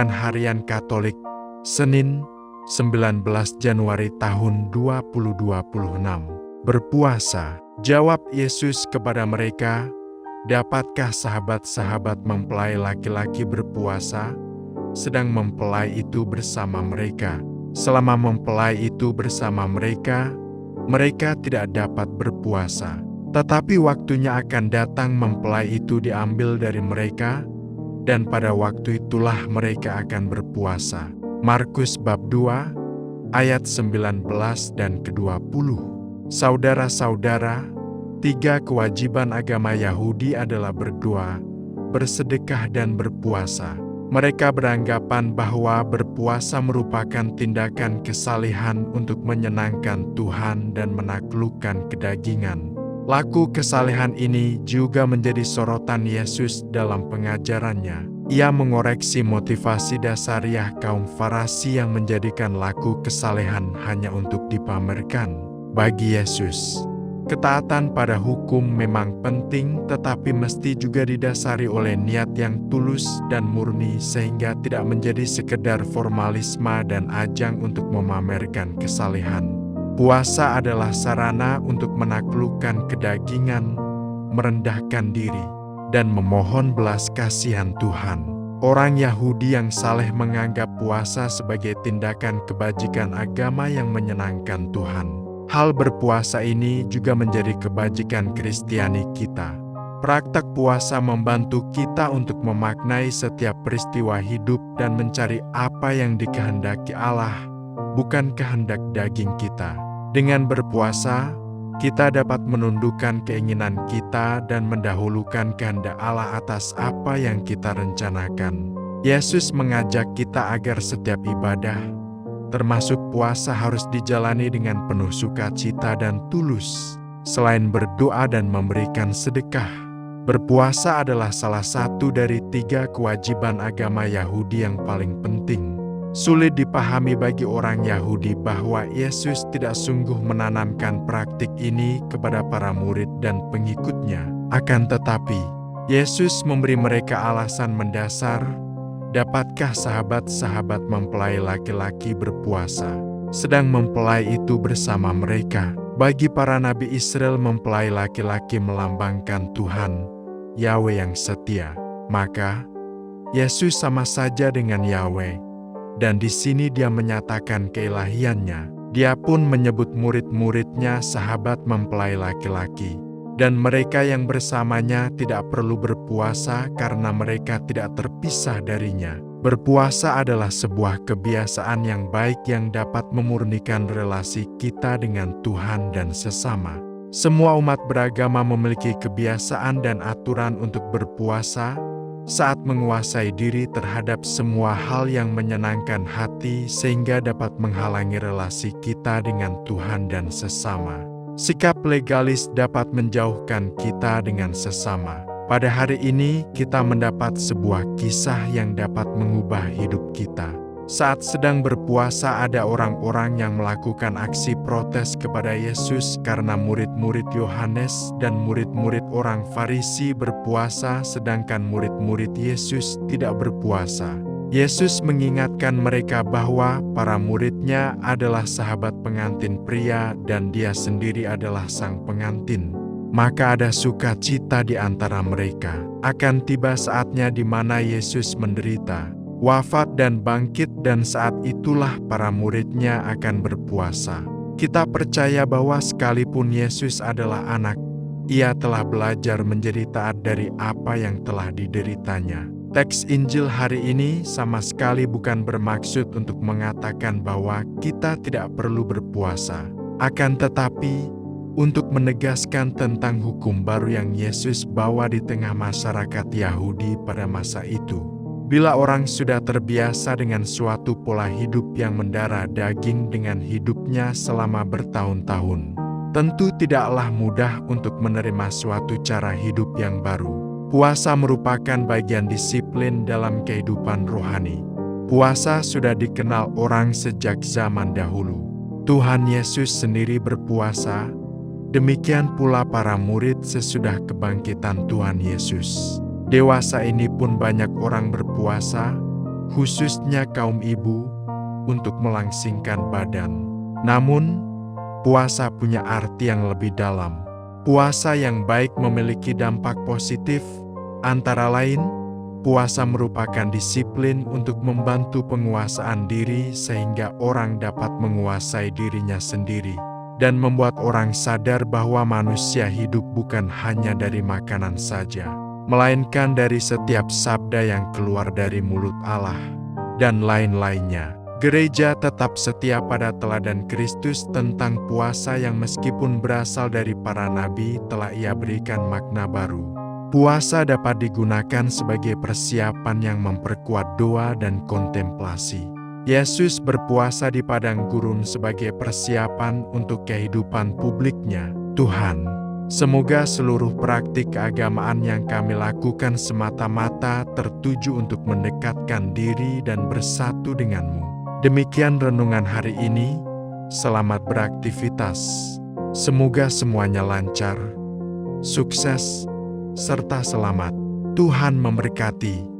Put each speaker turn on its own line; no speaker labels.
Renungan Harian Katolik, Senin, 19 Januari tahun 2026. Berpuasa. Jawab Yesus kepada mereka, "Dapatkah sahabat-sahabat mempelai laki-laki berpuasa, sedang mempelai itu bersama mereka? Selama mempelai itu bersama mereka, mereka tidak dapat berpuasa. Tetapi waktunya akan datang mempelai itu diambil dari mereka, dan pada waktu itulah mereka akan berpuasa." Markus bab 2, ayat 19 dan ke-20. Saudara-saudara, 3 kewajiban agama Yahudi adalah berdoa, bersedekah, dan berpuasa. Mereka beranggapan bahwa berpuasa merupakan tindakan kesalehan untuk menyenangkan Tuhan dan menaklukkan kedagingan. Laku kesalehan ini juga menjadi sorotan Yesus dalam pengajarannya. Ia mengoreksi motivasi dasariah kaum Farisi yang menjadikan laku kesalehan hanya untuk dipamerkan. Bagi Yesus, ketaatan pada hukum memang penting, tetapi mesti juga didasari oleh niat yang tulus dan murni sehingga tidak menjadi sekedar formalisme dan ajang untuk memamerkan kesalehan. Puasa adalah sarana untuk menaklukkan kedagingan, merendahkan diri, dan memohon belas kasihan Tuhan. Orang Yahudi yang saleh menganggap puasa sebagai tindakan kebajikan agama yang menyenangkan Tuhan. Hal berpuasa ini juga menjadi kebajikan Kristiani kita. Praktek puasa membantu kita untuk memaknai setiap peristiwa hidup dan mencari apa yang dikehendaki Allah, bukan kehendak daging kita. Dengan berpuasa, kita dapat menundukkan keinginan kita dan mendahulukan kehendak Allah atas apa yang kita rencanakan. Yesus mengajak kita agar setiap ibadah, termasuk puasa, harus dijalani dengan penuh sukacita dan tulus. Selain berdoa dan memberikan sedekah, berpuasa adalah salah satu dari 3 kewajiban agama Yahudi yang paling penting. Sulit dipahami bagi orang Yahudi bahwa Yesus tidak sungguh menanamkan praktik ini kepada para murid dan pengikutnya. Akan tetapi, Yesus memberi mereka alasan mendasar. Dapatkah sahabat-sahabat mempelai laki-laki berpuasa, sedang mempelai itu bersama mereka? Bagi para nabi Israel, mempelai laki-laki melambangkan Tuhan, Yahweh yang setia. Maka, Yesus sama saja dengan Yahweh. Dan di sini dia menyatakan keilahiannya. Dia pun menyebut murid-muridnya sahabat mempelai laki-laki. Dan mereka yang bersamanya tidak perlu berpuasa karena mereka tidak terpisah darinya. Berpuasa adalah sebuah kebiasaan yang baik yang dapat memurnikan relasi kita dengan Tuhan dan sesama. Semua umat beragama memiliki kebiasaan dan aturan untuk berpuasa saat menguasai diri terhadap semua hal yang menyenangkan hati sehingga dapat menghalangi relasi kita dengan Tuhan dan sesama. Sikap legalis dapat menjauhkan kita dengan sesama. Pada hari ini kita mendapat sebuah kisah yang dapat mengubah hidup kita. Saat sedang berpuasa, ada orang-orang yang melakukan aksi protes kepada Yesus karena murid-murid Yohanes dan murid-murid orang Farisi berpuasa sedangkan murid-murid Yesus tidak berpuasa. Yesus mengingatkan mereka bahwa para muridnya adalah sahabat pengantin pria dan dia sendiri adalah sang pengantin. Maka ada sukacita di antara mereka. Akan tiba saatnya di mana Yesus menderita, wafat dan bangkit, dan saat itulah para muridnya akan berpuasa. Kita percaya bahwa sekalipun Yesus adalah anak, ia telah belajar menjadi taat dari apa yang telah dideritanya. Teks Injil hari ini sama sekali bukan bermaksud untuk mengatakan bahwa kita tidak perlu berpuasa. Akan tetapi, untuk menegaskan tentang hukum baru yang Yesus bawa di tengah masyarakat Yahudi pada masa itu. Bila orang sudah terbiasa dengan suatu pola hidup yang mendarah daging dengan hidupnya selama bertahun-tahun, tentu tidaklah mudah untuk menerima suatu cara hidup yang baru. Puasa merupakan bagian disiplin dalam kehidupan rohani. Puasa sudah dikenal orang sejak zaman dahulu. Tuhan Yesus sendiri berpuasa, demikian pula para murid sesudah kebangkitan Tuhan Yesus. Dewasa ini pun banyak orang berpuasa, khususnya kaum ibu, untuk melangsingkan badan. Namun, puasa punya arti yang lebih dalam. Puasa yang baik memiliki dampak positif, antara lain, puasa merupakan disiplin untuk membantu penguasaan diri sehingga orang dapat menguasai dirinya sendiri, dan membuat orang sadar bahwa manusia hidup bukan hanya dari makanan saja, melainkan dari setiap sabda yang keluar dari mulut Allah, dan lain-lainnya. Gereja tetap setia pada teladan Kristus tentang puasa yang meskipun berasal dari para nabi telah Ia berikan makna baru. Puasa dapat digunakan sebagai persiapan yang memperkuat doa dan kontemplasi. Yesus berpuasa di padang gurun sebagai persiapan untuk kehidupan publiknya. Tuhan, semoga seluruh praktik keagamaan yang kami lakukan semata-mata tertuju untuk mendekatkan diri dan bersatu denganmu. Demikian renungan hari ini. Selamat beraktivitas. Semoga semuanya lancar, sukses, serta selamat. Tuhan memberkati.